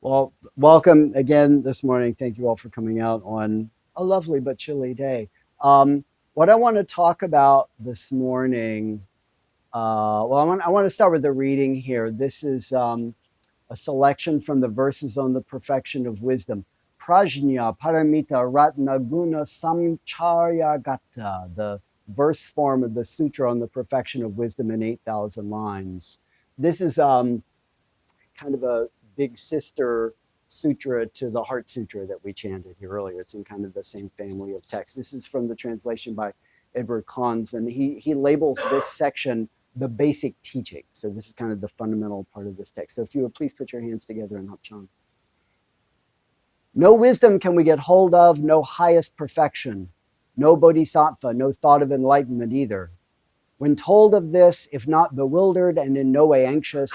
Well, welcome again this morning. Thank you all for coming out on a lovely but chilly day. What I want to talk about this morning, I want to start with the reading here. This is a selection from the verses on the perfection of wisdom. Prajna Paramita Ratna Guna Samcharya Gata, the verse form of the sutra on the perfection of wisdom in 8,000 lines. This is kind of a big sister sutra to the Heart Sutra that we chanted here earlier. It's in kind of the same family of texts. This is from the translation by Edward Kahns, and he labels this section the basic teaching. So this is kind of the fundamental part of this text. So if you would please put your hands together and Hapchan. No wisdom can we get hold of, no highest perfection, no bodhisattva, no thought of enlightenment either. When told of this, if not bewildered and in no way anxious,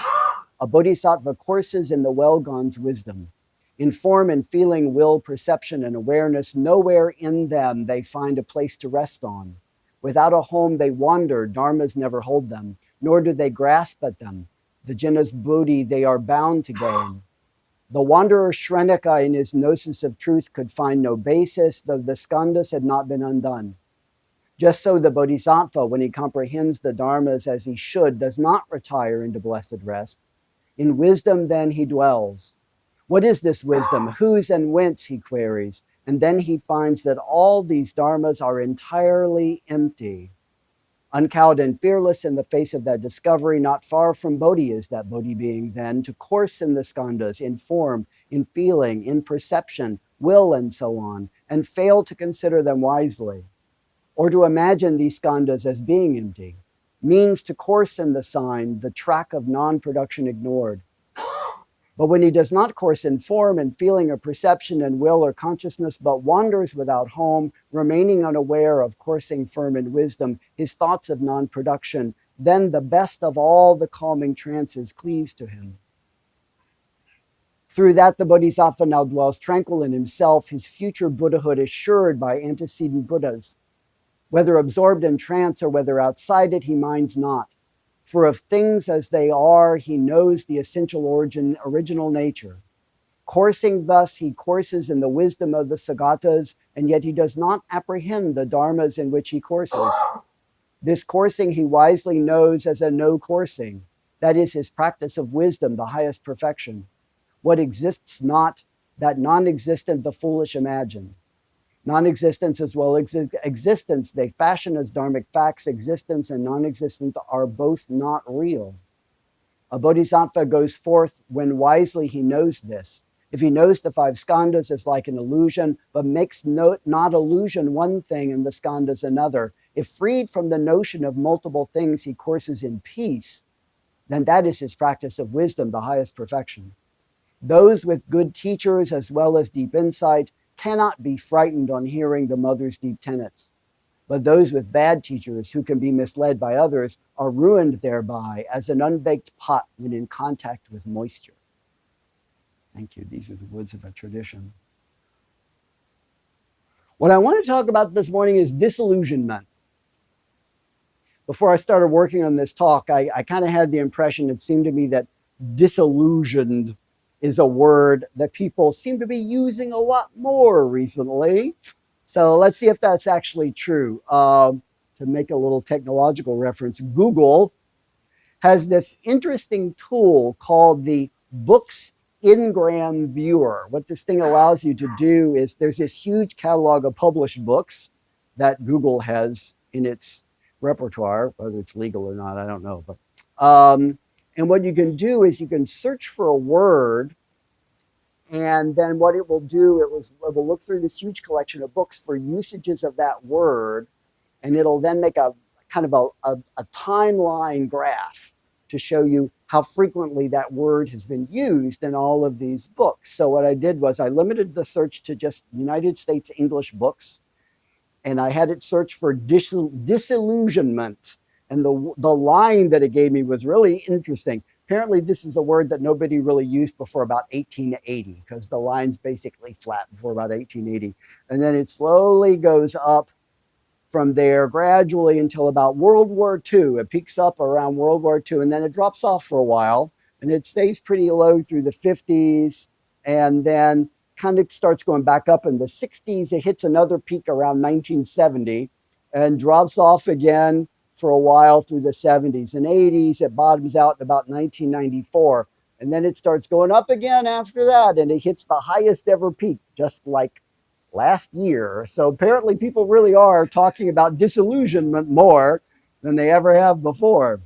a bodhisattva courses in the well-gone's wisdom. In form and feeling, will, perception, and awareness, nowhere in them they find a place to rest on. Without a home they wander, dharmas never hold them, nor do they grasp at them. The jina's bodhi they are bound to gain. The wanderer Shrenika in his gnosis of truth could find no basis, though the skandhas had not been undone. Just so the bodhisattva, when he comprehends the dharmas as he should, does not retire into blessed rest. In wisdom then he dwells. What is this wisdom? Whose and whence, he queries. And then he finds that all these dharmas are entirely empty. Uncowed and fearless in the face of that discovery, not far from Bodhi is that Bodhi being then, to course in the skandhas, in form, in feeling, in perception, will, and so on, and fail to consider them wisely, or to imagine these skandhas as being empty, means to course in the sign, the track of non-production ignored. But when he does not course in form and feeling or perception and will or consciousness, but wanders without home, remaining unaware of coursing firm in wisdom, his thoughts of non-production, then the best of all the calming trances cleaves to him. Through that, the bodhisattva now dwells tranquil in himself, his future Buddhahood assured by antecedent Buddhas. Whether absorbed in trance or whether outside it, he minds not. For of things as they are, he knows the essential origin, original nature. Coursing thus, he courses in the wisdom of the sagatas, and yet he does not apprehend the dharmas in which he courses. This coursing he wisely knows as a no-coursing. That is his practice of wisdom, the highest perfection. What exists not, that non-existent the foolish imagine. Non-existence as well as existence, they fashion as dharmic facts. Existence and non-existent are both not real. A bodhisattva goes forth when wisely he knows this. If he knows the five skandhas as like an illusion, but makes not illusion one thing and the skandhas another, if freed from the notion of multiple things he courses in peace, then that is his practice of wisdom, the highest perfection. Those with good teachers as well as deep insight cannot be frightened on hearing the mother's deep tenets. But those with bad teachers who can be misled by others are ruined thereby as an unbaked pot when in contact with moisture. Thank you. These are the words of a tradition. What I want to talk about this morning is disillusionment. Before I started working on this talk, I kind of had the impression, it seemed to me that disillusioned is a word that people seem to be using a lot more recently. So let's see if that's actually true. To make a little technological reference, Google has this interesting tool called the Books Ingram Viewer. What this thing allows you to do is there's this huge catalog of published books that Google has in its repertoire, whether it's legal or not, I don't know. But and what you can do is you can search for a word, and then what it will do, it will look through this huge collection of books for usages of that word, and it'll then make a kind of a timeline graph to show you how frequently that word has been used in all of these books. So what I did was I limited the search to just United States English books, and I had it search for disillusionment. And the line that it gave me was really interesting. Apparently, this is a word that nobody really used before about 1880, because the line's basically flat before about 1880. And then it slowly goes up from there gradually until about World War II. It peaks up around World War II, and then it drops off for a while. And it stays pretty low through the 50s, and then kind of starts going back up in the 60s. It hits another peak around 1970 and drops off again for a while through the 70s and 80s. It bottoms out in about 1994. And then it starts going up again after that, and it hits the highest ever peak just like last year. So apparently people really are talking about disillusionment more than they ever have before.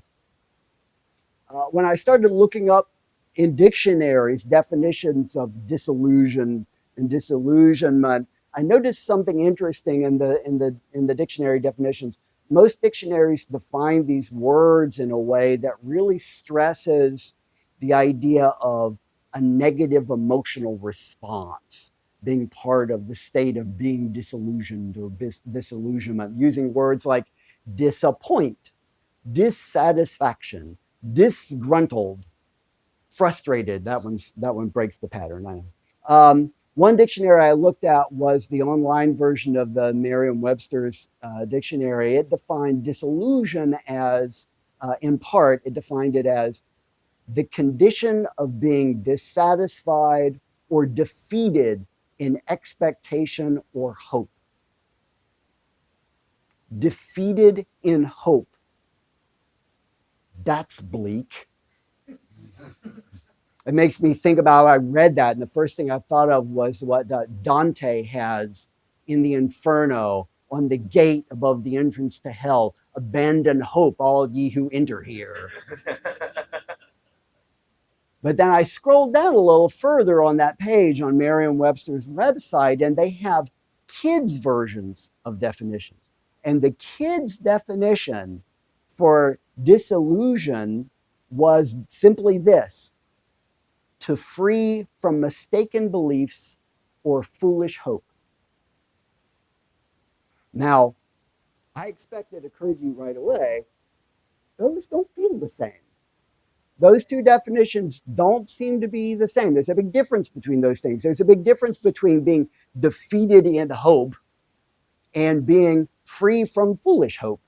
When I started looking up in dictionaries definitions of disillusion and disillusionment, I noticed something interesting in the dictionary definitions. Most dictionaries define these words in a way that really stresses the idea of a negative emotional response being part of the state of being disillusioned or disillusionment, using words like disappoint, dissatisfaction, disgruntled, frustrated. That one breaks the pattern. I know. One dictionary I looked at was the online version of the Merriam-Webster's dictionary. It defined disillusion as, in part, it defined it as the condition of being dissatisfied or defeated in expectation or hope. Defeated in hope. That's bleak. It makes me think about, I read that, and the first thing I thought of was what Dante has in the Inferno on the gate above the entrance to hell. Abandon hope, all ye who enter here. But then I scrolled down a little further on that page on Merriam-Webster's website, and they have kids' versions of definitions. And the kids' definition for disillusion was simply this: to free from mistaken beliefs or foolish hope. Now, I expect it occurred to you right away, those don't feel the same. Those two definitions don't seem to be the same. There's a big difference between those things. There's a big difference between being defeated in hope and being free from foolish hope,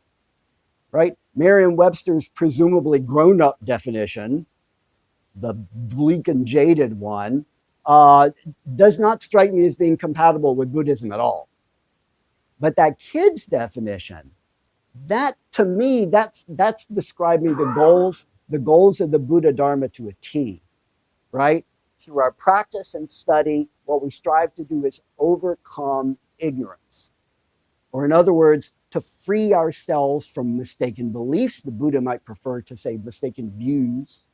right? Merriam-Webster's presumably grown-up definition, the bleak and jaded one, does not strike me as being compatible with Buddhism at all. But that kid's definition, that to me, that's describing the goals of the Buddha Dharma to a T, right? Through our practice and study, what we strive to do is overcome ignorance. Or in other words, to free ourselves from mistaken beliefs. The Buddha might prefer to say mistaken views.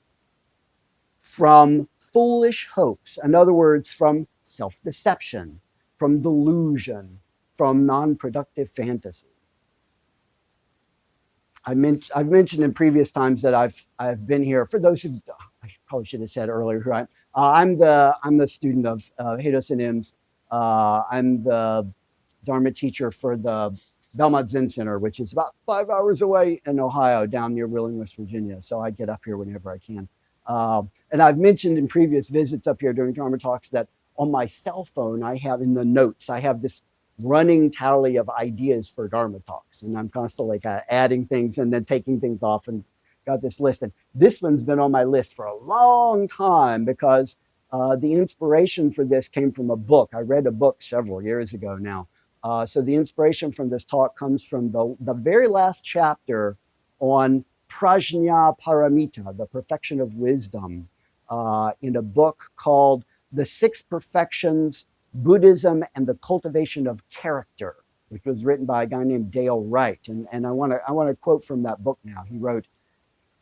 From foolish hopes. In other words, from self-deception, from delusion, from non-productive fantasies. I've mentioned in previous times that I've been here. For those who, I probably should have said earlier who I'm the student of Heido Im's. I'm the Dharma teacher for the Belmont Zen Center, which is about 5 hours away in Ohio, down near Wheeling, West Virginia. So I get up here whenever I can. And I've mentioned in previous visits up here during Dharma talks that on my cell phone, I have in the notes, I have this running tally of ideas for Dharma talks. And I'm constantly adding things and then taking things off, and got this list. And this one's been on my list for a long time because the inspiration for this came from a book. I read a book several years ago now. So the inspiration from this talk comes from the very last chapter on Prajna Paramita, the perfection of wisdom, in a book called The Six Perfections, Buddhism and the Cultivation of Character, which was written by a guy named Dale Wright. And I want to quote from that book now. He wrote,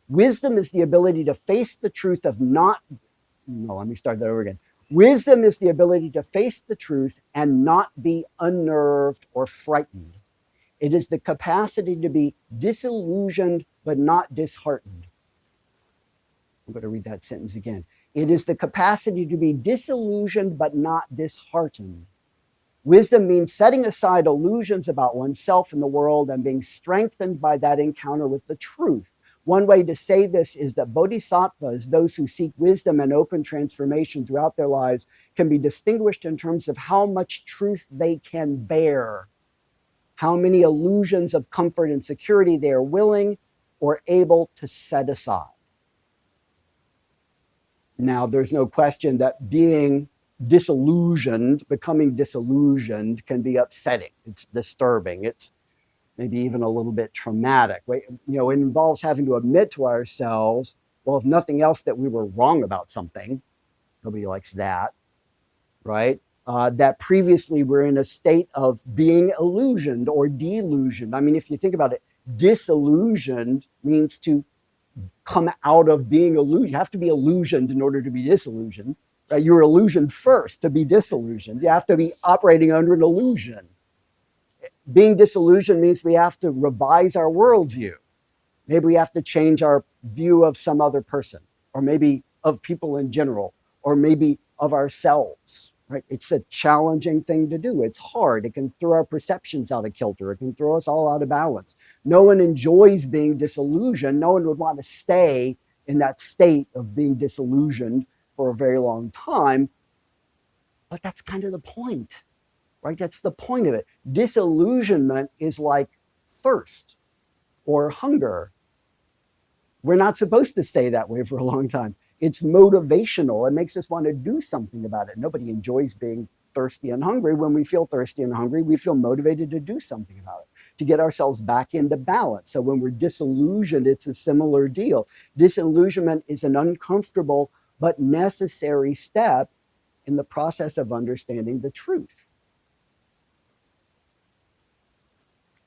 "Wisdom is the ability to face the truth of not," no, let me start that over again. "Wisdom is the ability to face the truth and not be unnerved or frightened. It is the capacity to be disillusioned but not disheartened." I'm going to read that sentence again. It is the capacity to be disillusioned but not disheartened. Wisdom means setting aside illusions about oneself and the world and being strengthened by that encounter with the truth. One way to say this is that bodhisattvas, those who seek wisdom and open transformation throughout their lives, can be distinguished in terms of how much truth they can bear, how many illusions of comfort and security they are willing or able to set aside. Now, there's no question that being disillusioned, becoming disillusioned can be upsetting. It's disturbing. It's maybe even a little bit traumatic. It involves having to admit to ourselves, well, if nothing else, that we were wrong about something. Nobody likes that, right? That previously we're in a state of being illusioned or delusioned. I mean, if you think about it, disillusioned means to come out of being illusioned. You have to be illusioned in order to be disillusioned. Right? You're illusioned first to be disillusioned. You have to be operating under an illusion. Being disillusioned means we have to revise our worldview. Maybe we have to change our view of some other person, or maybe of people in general, or maybe of ourselves. Right? It's a challenging thing to do. It's hard. It can throw our perceptions out of kilter. It can throw us all out of balance. No one enjoys being disillusioned. No one would want to stay in that state of being disillusioned for a very long time. But that's kind of the point, right? That's the point of it. Disillusionment is like thirst or hunger. We're not supposed to stay that way for a long time. It's motivational. It makes us want to do something about it. Nobody enjoys being thirsty and hungry. When we feel thirsty and hungry, we feel motivated to do something about it, to get ourselves back into balance. So when we're disillusioned, it's a similar deal. Disillusionment is an uncomfortable but necessary step in the process of understanding the truth.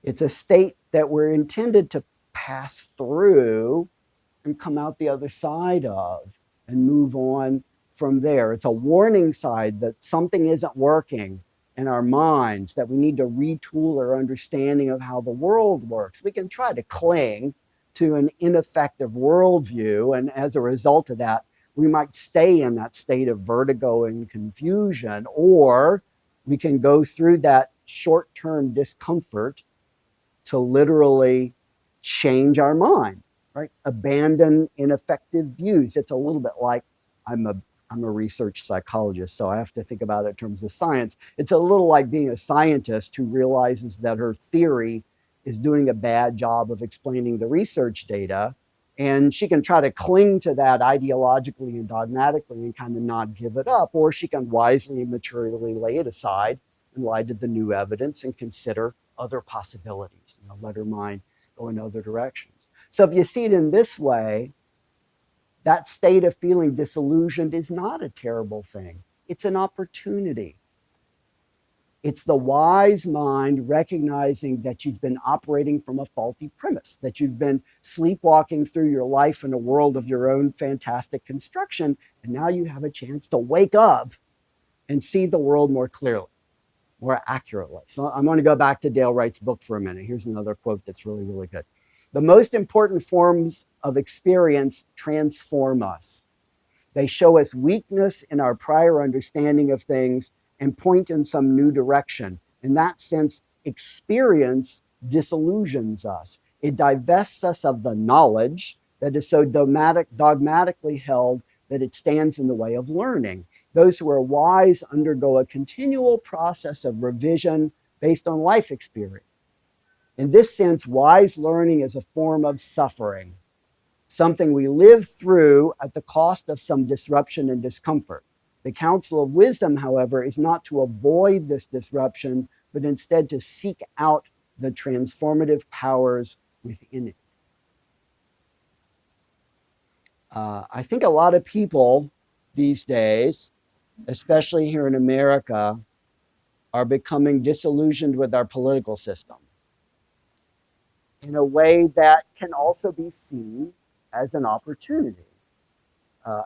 It's a state that we're intended to pass through and come out the other side of and move on from there. It's a warning sign that something isn't working in our minds, that we need to retool our understanding of how the world works. We can try to cling to an ineffective worldview, and as a result of that, we might stay in that state of vertigo and confusion, or we can go through that short-term discomfort to literally change our mind. Right? Abandon ineffective views. It's a little bit like I'm a research psychologist, so I have to think about it in terms of science. It's a little like being a scientist who realizes that her theory is doing a bad job of explaining the research data, and she can try to cling to that ideologically and dogmatically and kind of not give it up, or she can wisely and maturely lay it aside in light of the new evidence and consider other possibilities, let her mind go in other directions. So if you see it in this way, that state of feeling disillusioned is not a terrible thing. It's an opportunity. It's the wise mind recognizing that you've been operating from a faulty premise, that you've been sleepwalking through your life in a world of your own fantastic construction, and now you have a chance to wake up and see the world more clearly, more accurately. So I'm going to go back to Dale Wright's book for a minute. Here's another quote that's really, really good. The most important forms of experience transform us. They show us weakness in our prior understanding of things and point in some new direction. In that sense, experience disillusions us. It divests us of the knowledge that is so dogmatically held that it stands in the way of learning. Those who are wise undergo a continual process of revision based on life experience. In this sense, wise learning is a form of suffering, something we live through at the cost of some disruption and discomfort. The counsel of wisdom, however, is not to avoid this disruption, but instead to seek out the transformative powers within it. I think a lot of people these days, especially here in America, are becoming disillusioned with our political system in a way that can also be seen as an opportunity.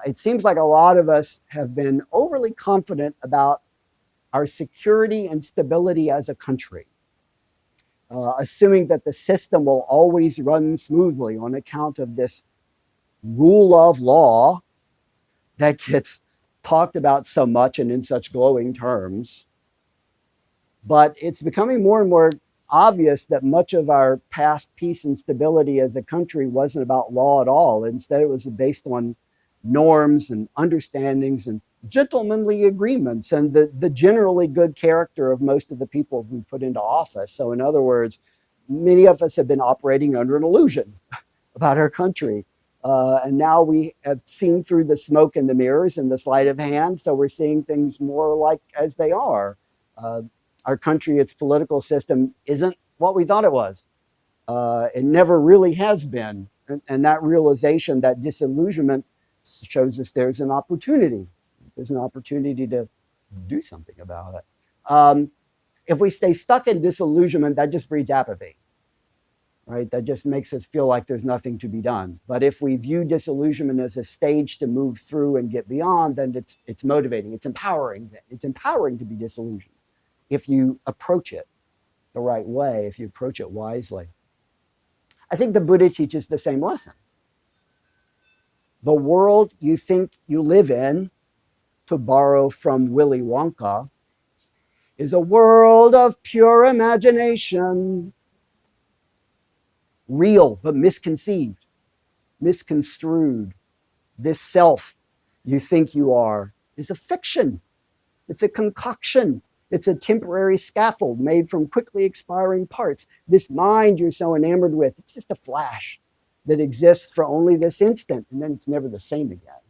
It seems like a lot of us have been overly confident about our security and stability as a country, assuming that the system will always run smoothly on account of this rule of law that gets talked about so much and in such glowing terms. But it's becoming more and more obvious that much of our past peace and stability as a country wasn't about law at all. Instead, it was based on norms and understandings and gentlemanly agreements and the generally good character of most of the people we put into office. So in other words, many of us have been operating under an illusion about our country. And now we have seen through the smoke and the mirrors and the sleight of hand, so we're seeing things more like as they are. Uh, our country, its political system, isn't what we thought it was. It never really has been. And that realization, that disillusionment, shows us there's an opportunity. There's an opportunity to do something about it. If we stay stuck in disillusionment, that just breeds apathy, right? That just makes us feel like there's nothing to be done. But if we view disillusionment as a stage to move through and get beyond, then it's motivating, it's empowering. It's empowering to be disillusioned if you approach it the right way, if you approach it wisely. I think the Buddha teaches the same lesson. The world you think you live in, to borrow from Willy Wonka, is a world of pure imagination, real but misconceived, misconstrued. This self you think you are is a fiction. It's a concoction. It's a temporary scaffold made from quickly expiring parts. This mind you're so enamored with, it's just a flash that exists for only this instant, and then it's never the same again.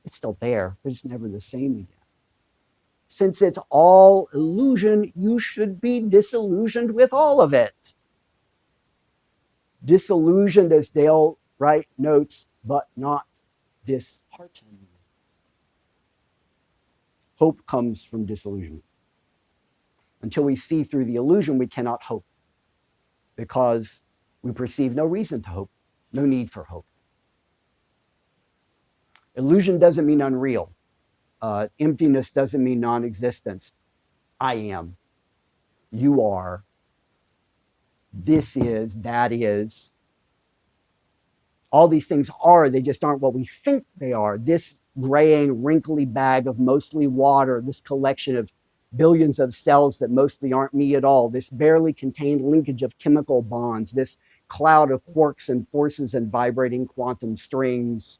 It's still there, but it's never the same again. Since it's all illusion, you should be disillusioned with all of it. Disillusioned, as Dale Wright notes, but not disheartened. Hope comes from disillusionment. Until we see through the illusion, we cannot hope because we perceive no reason to hope, no need for hope. Illusion doesn't mean unreal. Emptiness doesn't mean non-existence. I am. You are. This is. That is. All these things are, they just aren't what we think they are. This graying, wrinkly bag of mostly water, this collection of billions of cells that mostly aren't me at all, this barely contained linkage of chemical bonds, this cloud of quarks and forces and vibrating quantum strings.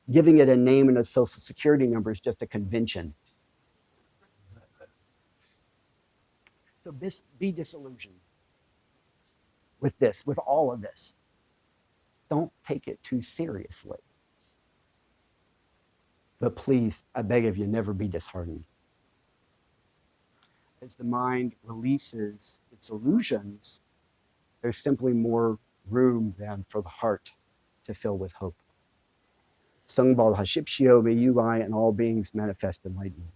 Giving it a name and a social security number is just a convention. So be disillusioned with this, with all of this. Don't take it too seriously. But please, I beg of you, never be disheartened. As the mind releases its illusions, there's simply more room then for the heart to fill with hope. Sung Bal Hashipshio, may you, I, and all beings manifest enlightenment.